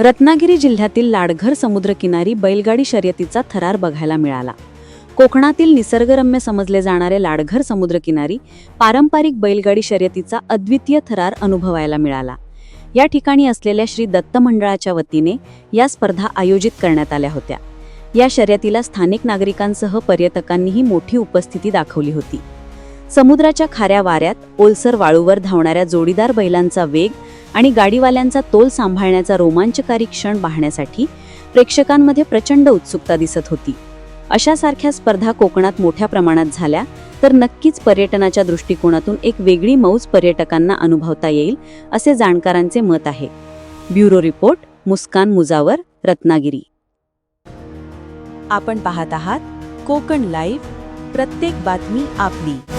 रत्नागिरी जिल्ह्यातील लाडघर समुद्रकिनारी बैलगाडी शर्यतीचा थरार बघायला मिळाला. कोकणातील निसर्गरम्य समजले जाणारे लाडघर समुद्रकिनारी पारंपरिक बैलगाडी शर्यतीचा अद्वितीय थरार अनुभवायला मिळाला. या ठिकाणी असलेल्या श्री दत्त मंडळाच्या वतीने या स्पर्धा आयोजित करण्यात आल्या होत्या. या शर्यतीला स्थानिक नागरिकांसह पर्यटकांनीही मोठी उपस्थिती दाखवली होती. समुद्राच्या खाऱ्या वाऱ्यात ओलसर वाळूवर धावणाऱ्या जोडीदार बैलांचा वेग आणि गाडीवाल्यांचा तोल सांभाळण्याचा रोमांचकारी क्षण पाहण्यासाठी प्रेक्षकांमध्ये प्रचंड उत्सुकता दिसत होती. अशासारख्या स्पर्धा कोकणात मोठ्या प्रमाणात झाल्या तर नक्कीच पर्यटनाच्या दृष्टिकोनातून एक वेगळी मौज पर्यटकांना अनुभवता येईल, असे जाणकारांचे मत आहे. ब्युरो रिपोर्ट, मुस्कान मुजावर, रत्नागिरी. आपण पाहत आहात कोकण लाईव्ह, प्रत्येक बातमी आपली.